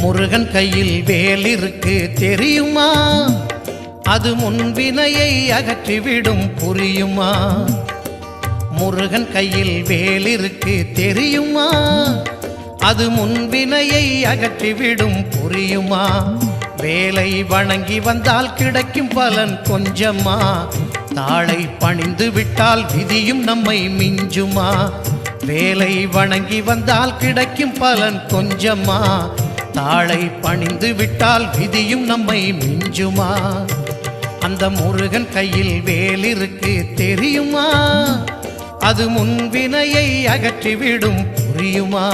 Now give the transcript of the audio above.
முருகன் கையில் வேல் இருக்கு தெரியுமா? அது முன்வினையை அகற்றிவிடும் புரியுமா? முருகன் கையில் வேல் இருக்கு தெரியுமா? அது முன்வினையை அகற்றிவிடும் புரியுமா? வேலை வணங்கி வந்தால் கிடைக்கும் பலன் கொஞ்சமா? தாளை பணிந்து விட்டால் விதியும் நம்மை மிஞ்சுமா? வேலை வணங்கி வந்தால் கிடைக்கும் பலன் கொஞ்சமா? தாளை பணிந்து விட்டால் விதியும் நம்மை மிஞ்சுமா? அந்த முருகன் கையில் வேல் இருக்கு தெரியுமா? அது முன்வினையை அகற்றிவிடும் புரியுமா?